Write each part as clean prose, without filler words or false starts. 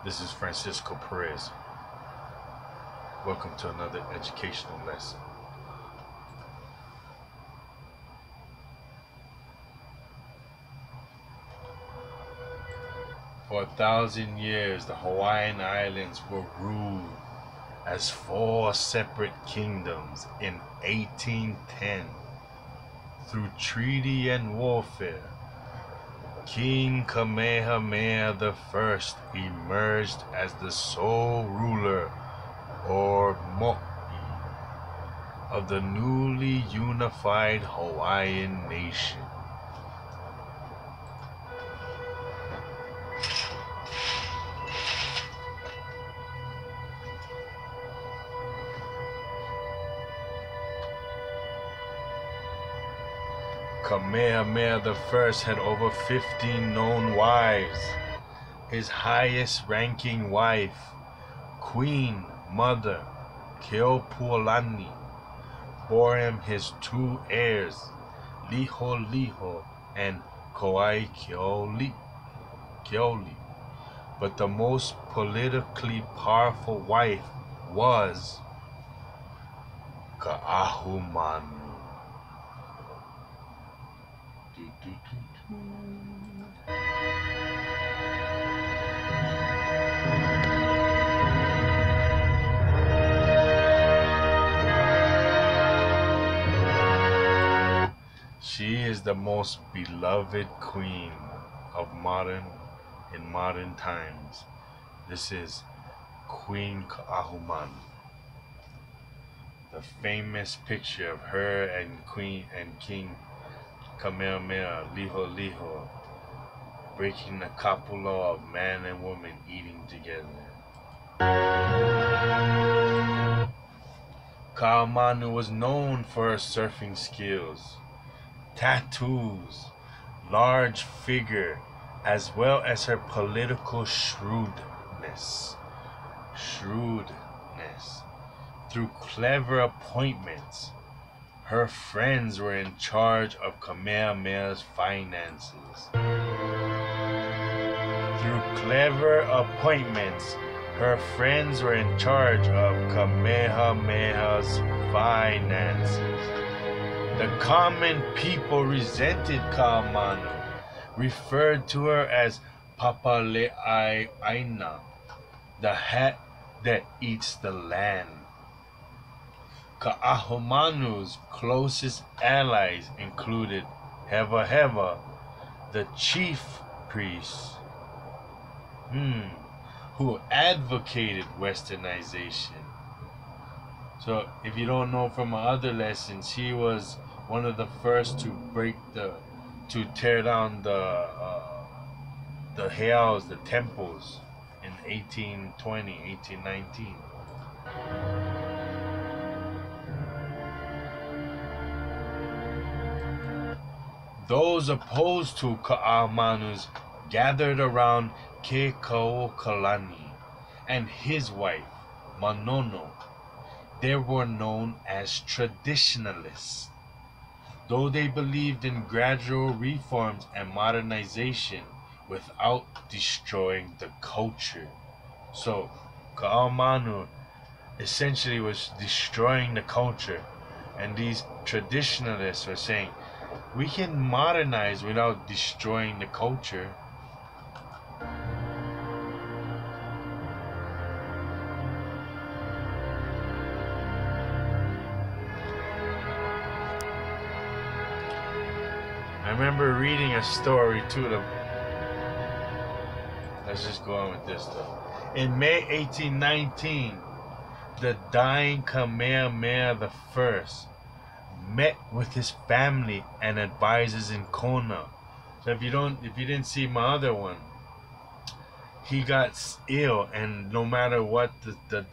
This is Francisco Perez. Welcome to another educational lesson. For 1,000 years, the Hawaiian Islands were ruled as 4 separate kingdoms. In 1810, through treaty and warfare, King Kamehameha I emerged as the sole ruler, or mo'i, of the newly unified Hawaiian nation. Kamehameha I had over 15 known wives. His highest ranking wife, Queen Mother Keopuolani, bore him his 2 heirs, Liholiho and Keoli. But the most politically powerful wife was Ka'ahumanu. She is the most beloved queen of in modern times. This is Queen Ka'ahumanu. The famous picture of her and King Kamehameha, Liholiho, breaking the kapula of man and woman eating together. Ka'ahumanu was known for her surfing skills, tattoos, large figure, as well as her political shrewdness. Through clever appointments, her friends were in charge of Kamehameha's finances. Through clever appointments, her friends were in charge of Kamehameha's finances. The common people resented Ka'ahumanu, referred to her as Papale'aina, the hat that eats the land. Ka'ahumanu's closest allies included Hewa, the chief priest, who advocated westernization. So if you don't know from my other lessons, he was one of the first to tear down the heiaus, the temples, in 1820, 1819. Those opposed to Ka'ahumanu gathered around Keopuolani and his wife, Manono. They were known as traditionalists. Though they believed in gradual reforms and modernization without destroying the culture. So, Ka'ahumanu essentially was destroying the culture, and these traditionalists were saying, we can modernize without destroying the culture. I remember reading a story too. Let's just go on with this though. In May 1819, the dying Kamehameha I met with his family and advisors in Kona. So if you didn't see my other one, he got ill, and no matter what the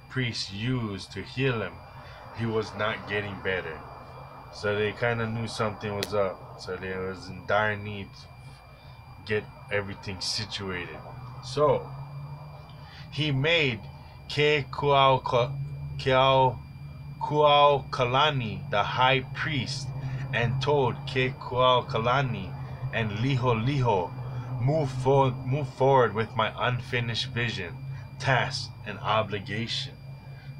priests used to heal him, he was not getting better. So they kind of knew something was up. So they was in dire need to get everything situated. So he made Keopuolani the high priest, and told Keopuolani and Liholiho move forward with my unfinished vision, task, and obligation.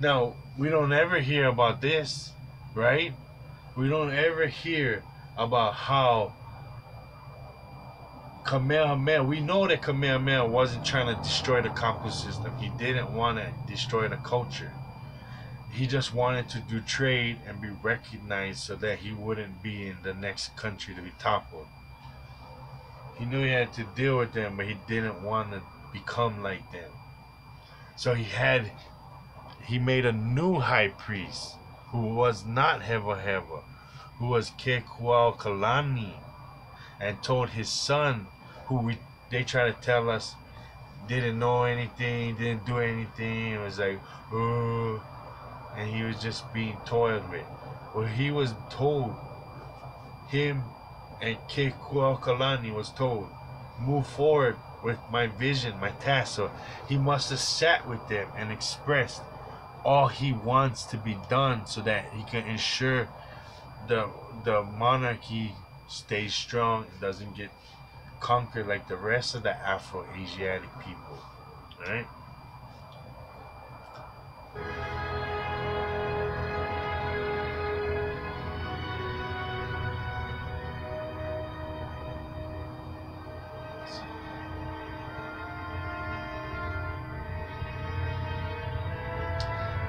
Now, we don't ever hear about this, right? We don't ever hear about how Kamehameha, we know that Kamehameha wasn't trying to destroy the Kampu system. He didn't want to destroy the culture. He just wanted to do trade and be recognized so that he wouldn't be in the next country to be toppled. He knew he had to deal with them, but he didn't want to become like them. So he made a new high priest who was not Heva Heva, who was Kekuaokalani, and told his son, who they try to tell us didn't know anything, didn't do anything, it was like, oh, and he was just being toyed with. Well, he was told, him and Kekuaokalani was told, move forward with my vision, my task. So he must have sat with them and expressed all he wants to be done so that he can ensure the monarchy stays strong and doesn't get conquered like the rest of the Afro-Asiatic people. Right?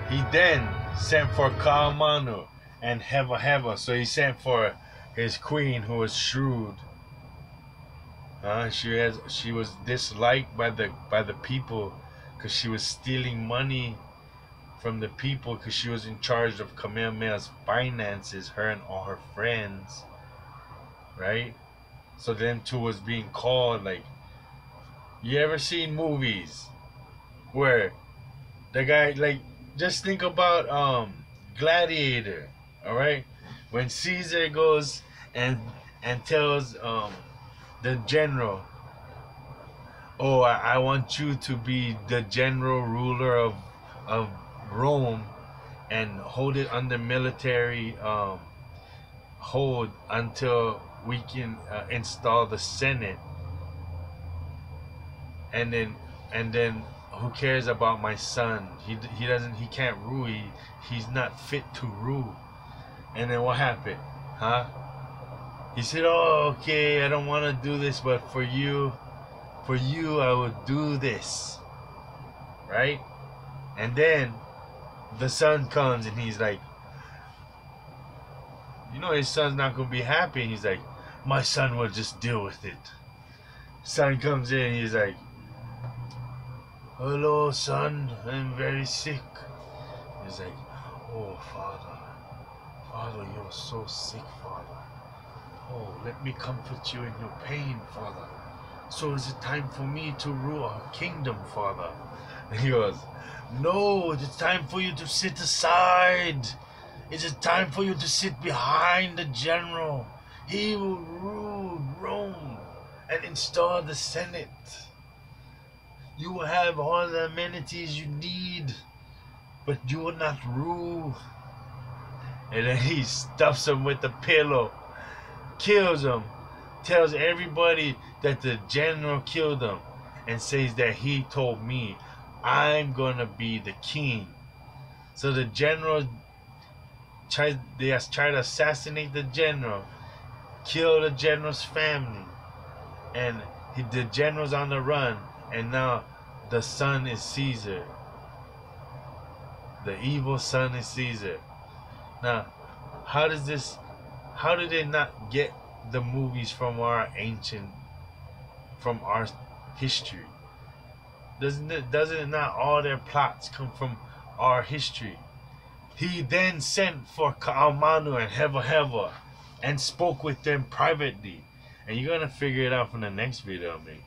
He then sent for Kuamo'o and Heva Heva. So he sent for his queen, who was shrewd. She was disliked by the people because she was stealing money from the people because she was in charge of Kamehameha's finances, her and all her friends, right? So them two was being called, like, you ever seen movies where the guy, like, just think about Gladiator, all right? When Caesar goes and tells the general, oh, I want you to be the general ruler of Rome and hold it under military hold until we can install the Senate, and then who cares about my son? He can't rule. He's not fit to rule. And then what happened? Huh? He said, oh, okay, I don't want to do this, but for you I would do this. Right? And then the son comes and he's like, you know his son's not going to be happy. And he's like, my son will just deal with it. Son comes in, he's like, hello, son, I'm very sick. He's like, oh, Father, you're so sick, Father. Oh, let me comfort you in your pain, Father. So is it time for me to rule our kingdom, Father? And he goes, no, it's time for you to sit aside. It's time for you to sit behind the general. He will rule Rome and install the Senate. You will have all the amenities you need, but you will not rule. And then he stuffs him with a pillow, kills him, tells everybody that the general killed him, and says that he told me, I'm gonna be the king. So the general tried to assassinate the general, kill the general's family, and the general's on the run, and now the son is Caesar. The evil son is Caesar. Now, how did they not get the movies from our history? Doesn't it not all their plots come from our history? He then sent for Kuamo'o and Heva Heva and spoke with them privately. And you're gonna figure it out from the next video, mate.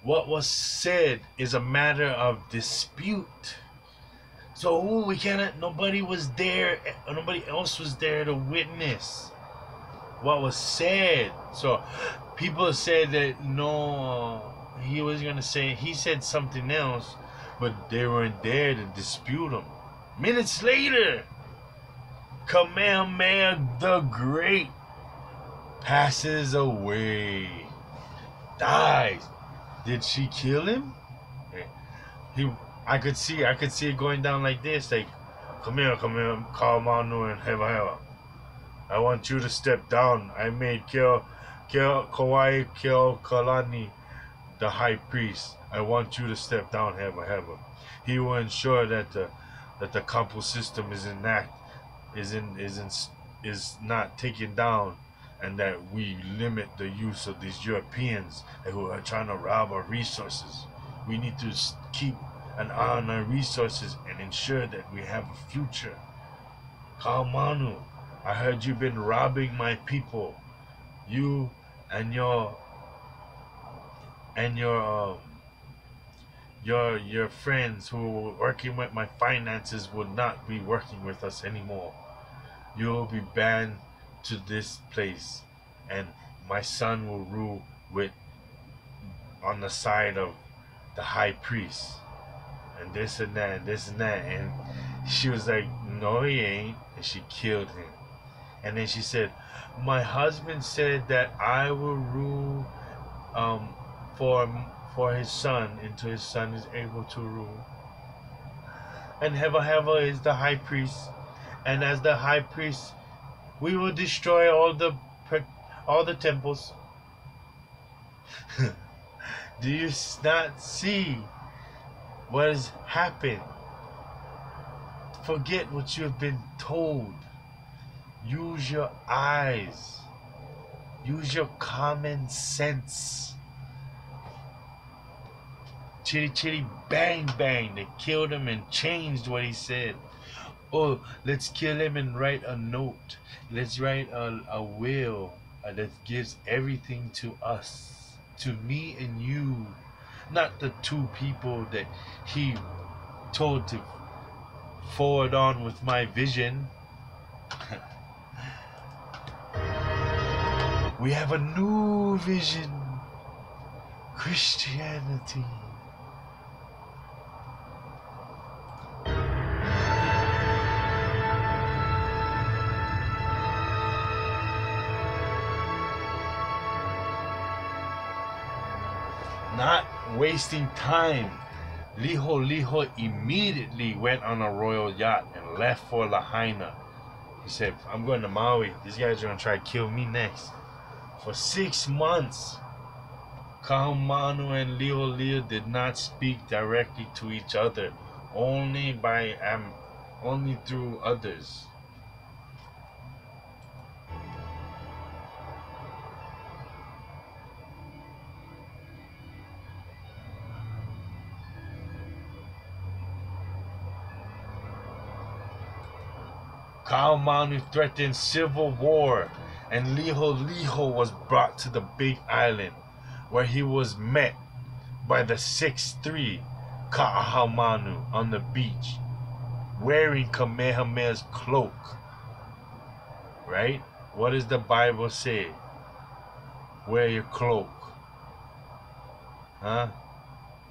What was said is a matter of dispute. So nobody was there, nobody else was there to witness what was said. So people said that no, he said something else, but they weren't there to dispute him. Minutes later, Kamehameha the Great passes away. dies. Did she kill him? I could see it going down like this, like, come here, Kamehameha and Kamehameha. I want you to step down. I made Kauai Kalani the high priest. I want you to step down, Kamehameha. He will ensure that the Kampu system is not taken down, and that we limit the use of these Europeans who are trying to rob our resources. We need to keep an eye on our resources and ensure that we have a future. Kaumanu, I heard you've been robbing my people. You and your friends who were working with my finances will not be working with us anymore. You will be banned to this place, and my son will rule on the side of the high priest, and this and that, and this and that. And she was like, no, he ain't. And she killed him. And then she said, my husband said that I will rule for his son until his son is able to rule. And Heva is the high priest, and as the high priest, we will destroy all the temples. Do you not see what has happened? Forget what you have been told. Use your eyes. Use your common sense. Chitty chitty bang bang. They killed him and changed what he said. Oh, let's kill him and write a note. Let's write a will that gives everything to us, to me and you, not the two people that he told to forward on with my vision. We have a new vision. Christianity. Not wasting time, Liho immediately went on a royal yacht and left for Lahaina. He said, I'm going to Maui. These guys are going to try to kill me next. For 6 months, Kahumanu and Liho did not speak directly to each other, only through others. Kaumanu threatened civil war, and Liho was brought to the Big Island, where he was met by the 6'3" Kaahumanu on the beach, wearing Kamehameha's cloak. Right? What does the Bible say? Wear your cloak. Huh?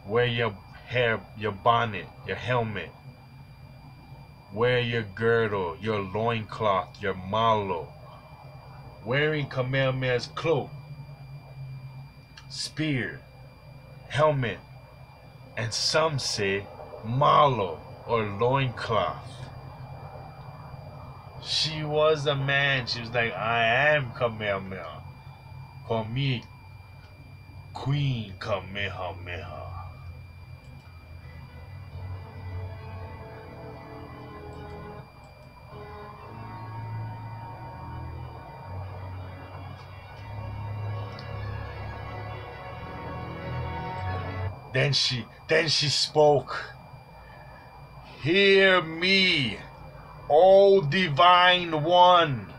Wear your hair, your bonnet, your helmet. Wear your girdle, your loincloth, your malo. Wearing Kamehameha's cloak, spear, helmet, and some say malo or loincloth. She was a man. She was like, I am Kamehameha. Call me Queen Kamehameha. Then she spoke. Hear me, O Divine One,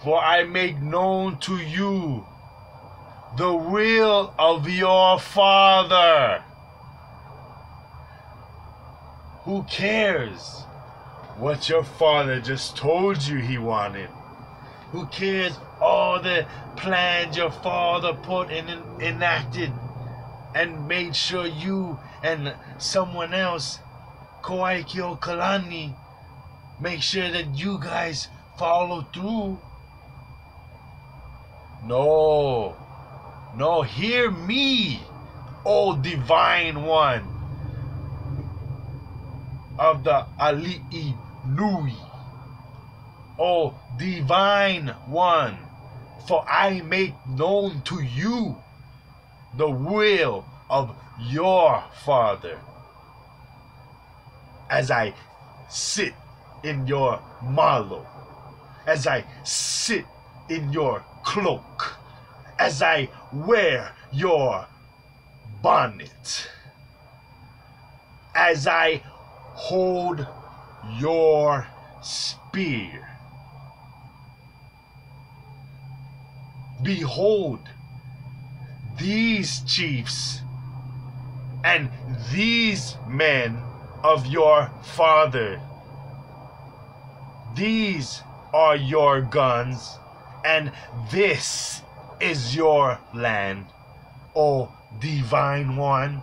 for I make known to you the will of your Father. Who cares what your father just told you he wanted? Who cares all the plans your father put in enacted and made sure you and someone else, Koaikio Kalani, make sure that you guys follow through? No, No, hear me, O Divine One of the Ali'i Nui. O Divine One, for I make known to you the will of your Father as I sit in your malo, as I sit in your cloak, as I wear your bonnet, as I hold your spear. Behold, these chiefs and these men of your father, these are your guns, and this is your land, O Divine One,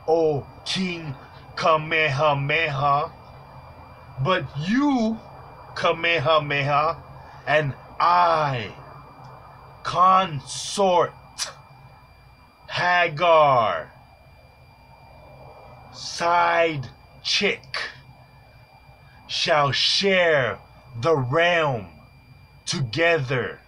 O King Kamehameha. But you, Kamehameha, and I, Consort Hagar, side chick, shall share the realm together.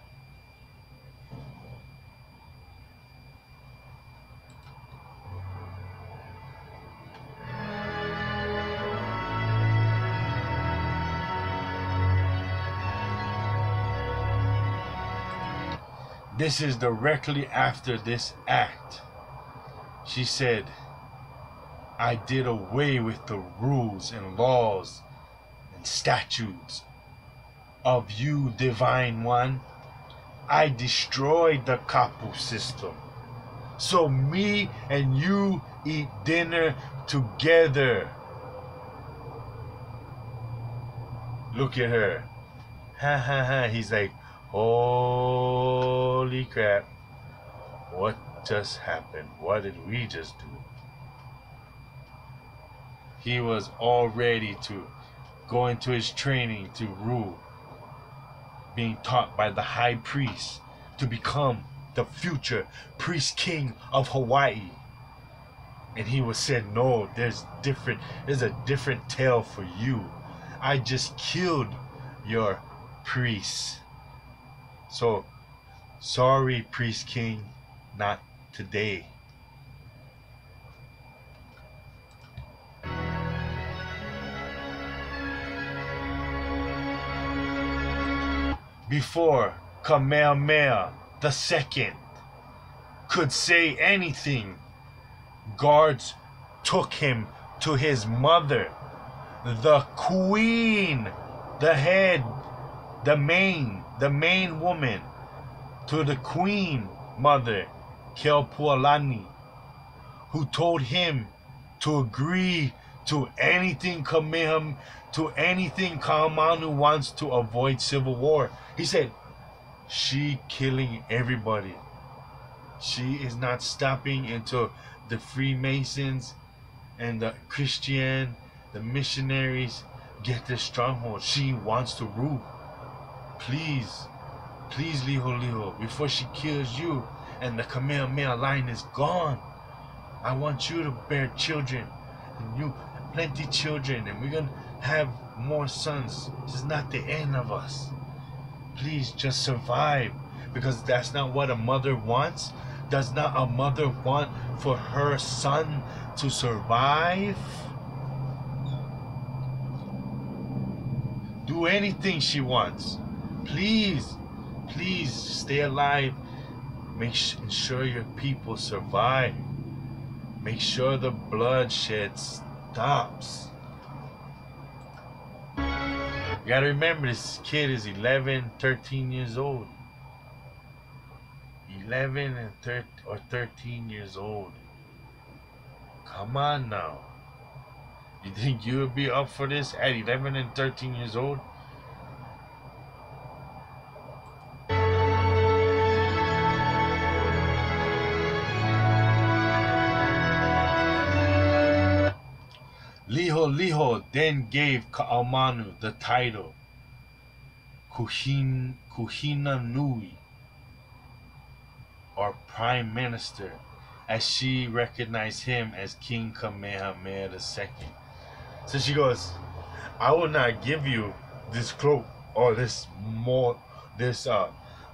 This is directly after this act. She said, I did away with the rules and laws and statutes of you, Divine One. I destroyed the Kapu system. So me and you eat dinner together. Look at her. Ha ha ha. He's like, holy crap. What just happened? What did we just do? He was all ready to go into his training to rule, being taught by the high priest to become the future priest king of Hawaii. And he was said, no, there's a different tale for you. I just killed your priest. So, sorry, priest king, not today. Before Kamehameha II could say anything, guards took him to his mother, the queen, the head, the main woman, to the queen mother, Keopuolani, who told him to agree to anything Kamehameha, to anything Kaamanu wants to avoid civil war. He said, she killing everybody. She is not stopping until the Freemasons and the Christian, the missionaries get their stronghold. She wants to rule. Please, please, Liho, before she kills you and the Kamehameha line is gone, I want you to bear children, and you plenty children, and we're gonna have more sons. This is not the end of us. Please just survive, because that's not what a mother wants. Does not a mother want for her son to survive? Do anything she wants. Please, please stay alive. Ensure your people survive. Make sure the bloodshed stops. You gotta remember, this kid is 11, 13 years old. 11 and 13 years old. Come on now. You think you would be up for this at 11 and 13 years old? Liho then gave Ka'aumanu the title Kuhina Nui, or or prime minister, as she recognized him as King Kamehameha II. So she goes, I will not give you this cloak or this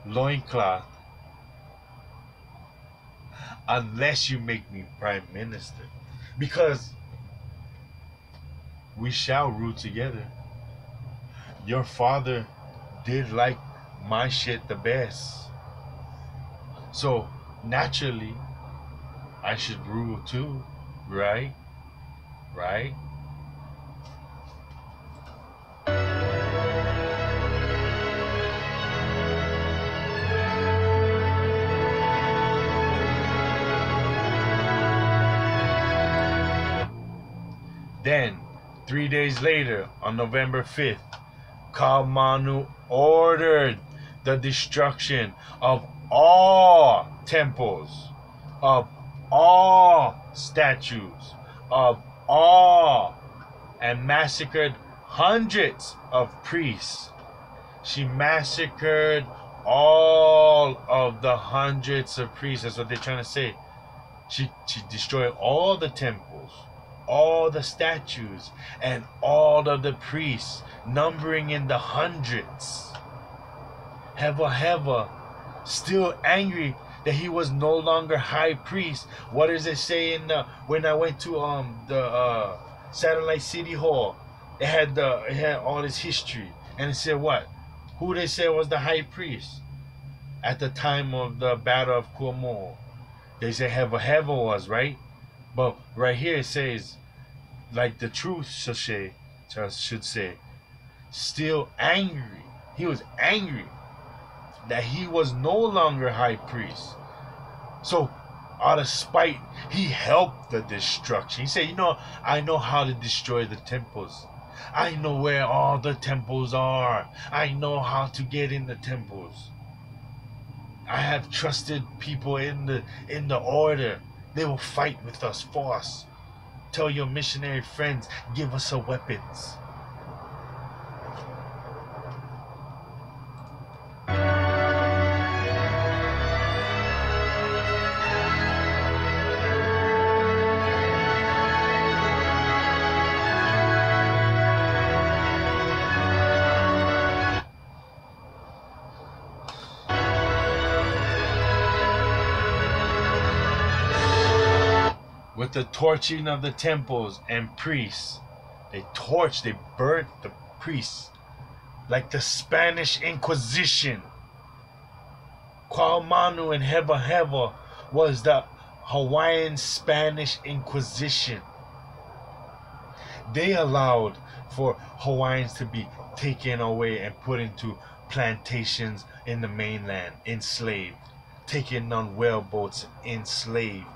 loincloth unless you make me prime minister, because we shall rule together. Your father did like my shit the best, so naturally I should rule too, right? Right? Then, 3 days later, on November 5th, Kuamo'o ordered the destruction of all temples, of all statues, of all, and massacred hundreds of priests. She massacred all of the hundreds of priests. That's what they're trying to say. She destroyed all the temples, all the statues, and all of the priests, numbering in the hundreds. Heva, still angry that he was no longer high priest. What does it say in when I went to the Satellite City Hall? It had all this history, and it said what? Who they said was the high priest at the time of the Battle of Kuamo'o? They say Heva was, right? But right here it says, like the truth should say, still angry. He was angry that he was no longer high priest. So out of spite, he helped the destruction. He said, I know how to destroy the temples. I know where all the temples are. I know how to get in the temples. I have trusted people in the order. They will fight with us, for us. Tell your missionary friends, give us our weapons. With the torching of the temples and priests, they burnt the priests like the Spanish Inquisition. Kuamo'o and Heva was the Hawaiian Spanish Inquisition. They allowed for Hawaiians to be taken away and put into plantations in the mainland, enslaved, taken on whaleboats, enslaved.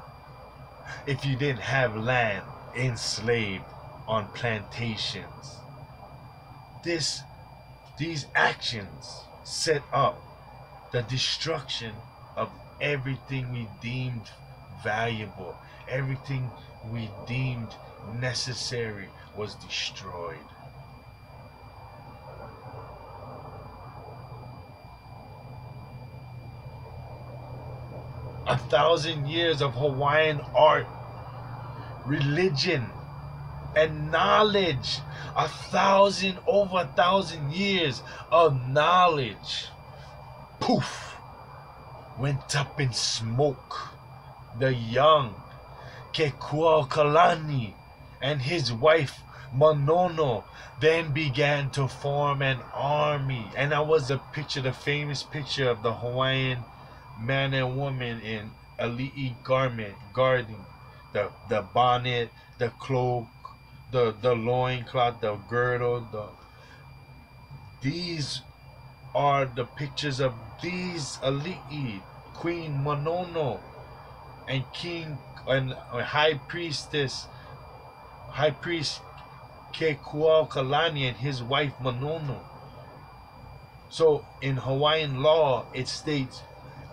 If you didn't have land, enslaved on plantations. These actions set up the destruction of everything we deemed valuable, everything we deemed necessary was destroyed. A 1,000 years of Hawaiian art, religion, and knowledge. Over 1,000 years of knowledge, poof, went up in smoke. The young Kekuaokalani and his wife Manono then began to form an army. And that was the famous picture of the Hawaiian man and woman in ali'i garment, guarding the bonnet, the cloak, the loincloth, the girdle. These are the pictures of these ali'i, Queen Manono and King and High Priest Kekuaokalani and his wife Manono. So in Hawaiian law it states,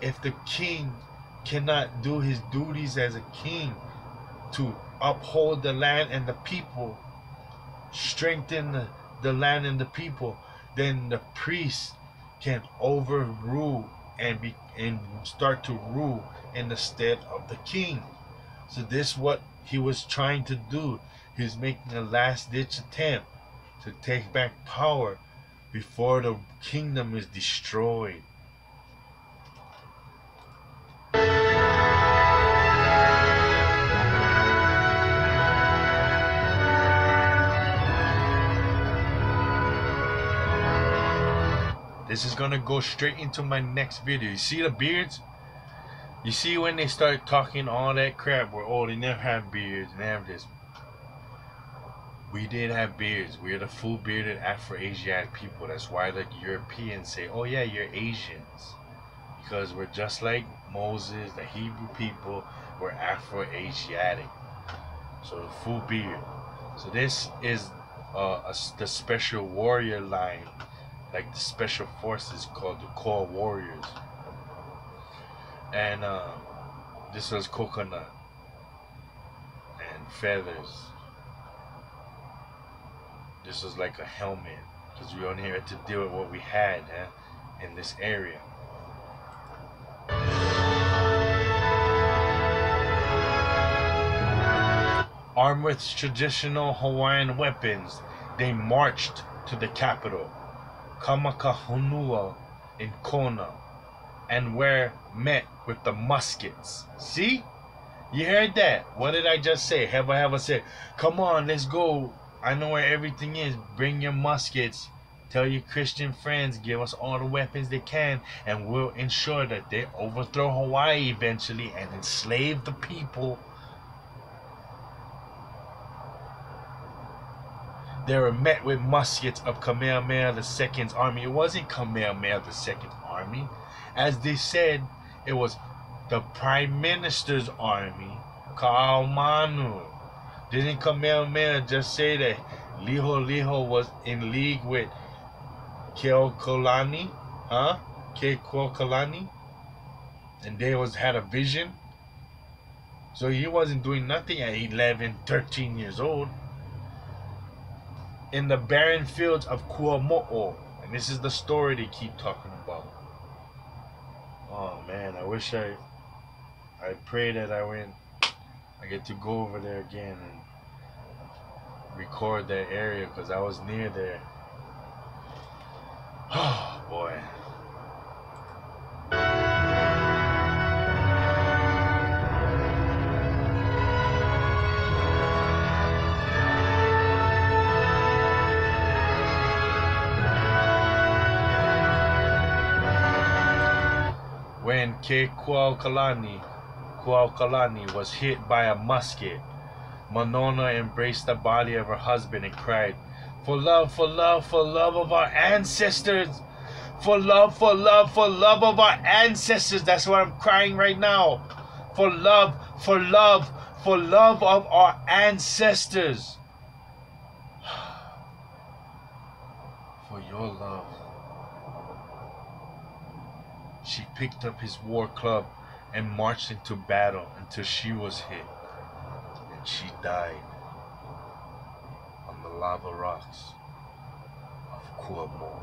if the king cannot do his duties as a king to uphold the land and the people, strengthen the land and the people, then the priest can overrule and start to rule in the stead of the king. So this is what he was trying to do. He was making a last-ditch attempt to take back power before the kingdom is destroyed. This is gonna go straight into my next video. You see the beards? You see when they start talking all that crap where, oh, they never have beards and have this. We did have beards. We're the full bearded Afro-Asiatic people. That's why the Europeans say, oh yeah, you're Asians. Because we're just like Moses, the Hebrew people, we're Afro-Asiatic. So full beard. So this is the special warrior line, like the special forces called the core warriors. And this was coconut and feathers. This was like a helmet, because we only had to deal with what we had in this area. Armed with traditional Hawaiian weapons, they marched to the capital, Kamehameha in Kona, and were met with the muskets. See? You heard that? What did I just say? Have I ever said, come on, let's go. I know where everything is. Bring your muskets. Tell your Christian friends, give us all the weapons they can, and we'll ensure that they overthrow Hawaii eventually and enslave the people. They were met with muskets of Kamehameha II's army. It wasn't Kamehameha II's army. As they said, it was the Prime Minister's army, Kuamo'o. Didn't Kamehameha just say that Liho was in league with Keokalani? Keokalani? And they had a vision? So he wasn't doing nothing at 11, 13 years old. In the barren fields of Kuamo'o. And this is the story they keep talking about. Oh man, I wish I pray that I get to go over there again and record that area, because I was near there. Oh boy. When Kuaokalani was hit by a musket, Monona embraced the body of her husband and cried, for love, for love, for love of our ancestors. For love, for love, for love of our ancestors. That's what I'm crying right now. For love, for love, for love of our ancestors. For your love. She picked up his war club and marched into battle until she was hit. And she died on the lava rocks of Kuamo'o.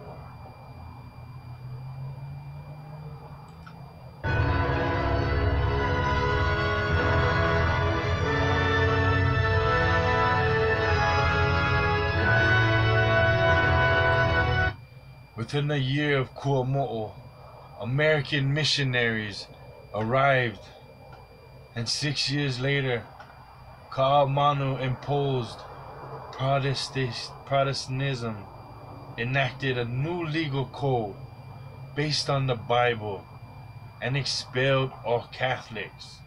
Within a year of Kuamo'o, American missionaries arrived, and 6 years later, Kamehameha imposed Protestantism, enacted a new legal code based on the Bible, and expelled all Catholics.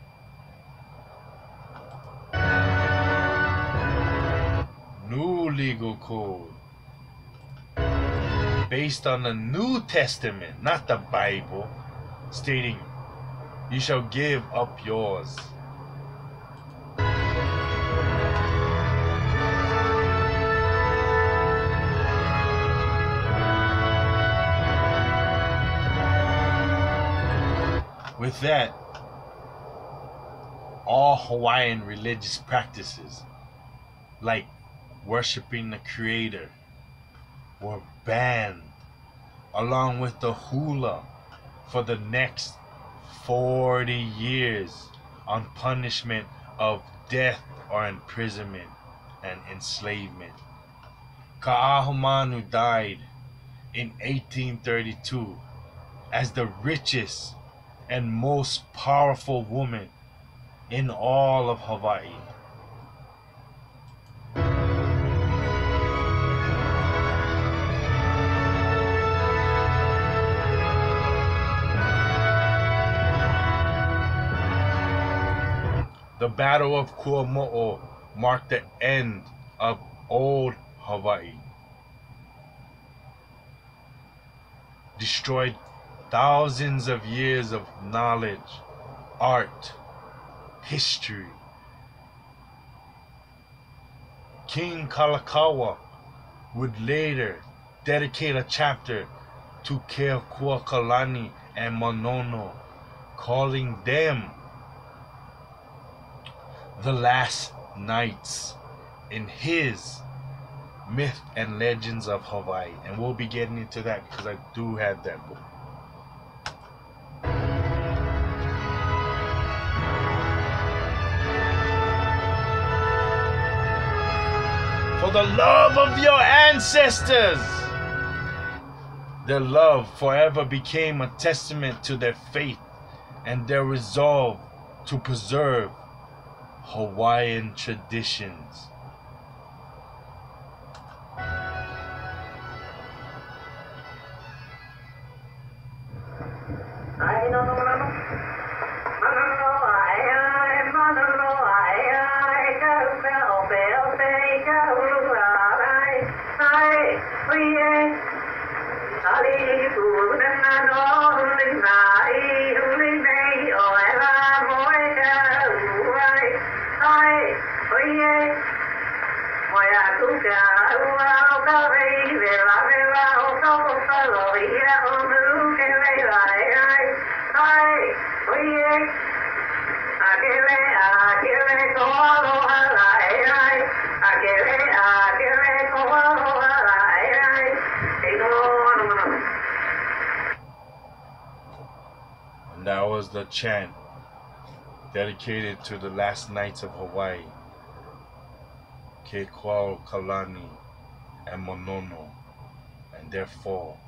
New legal code based on the New Testament, not the Bible, stating, you shall give up yours. With that, all Hawaiian religious practices, like worshiping the Creator, were banned, along with the hula, for the next 40 years on punishment of death or imprisonment and enslavement. Kamehameha died in 1832 as the richest and most powerful woman in all of Hawaii. The Battle of Kuamo'o marked the end of old Hawaii, destroyed thousands of years of knowledge, art, history. King Kalakaua would later dedicate a chapter to Keokuakalani and Monono, calling them the last knights in his Myth and Legends of Hawaii. And we'll be getting into that because I do have that book. For the love of your ancestors, their love forever became a testament to their faith and their resolve to preserve Hawaiian traditions. And that was the chant dedicated to the last knights of Hawaii, Keokuakalani and Monono, and their fall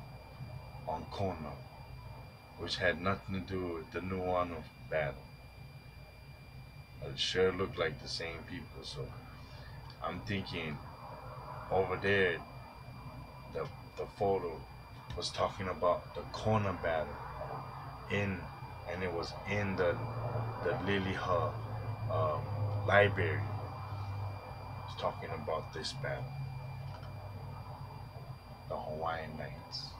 on Kona, which had nothing to do with the Nuuanu battle. It sure looked like the same people, so I'm thinking over there the photo was talking about the Kona battle and it was in the Liliha library. It's talking about this battle, the Hawaiian Knights.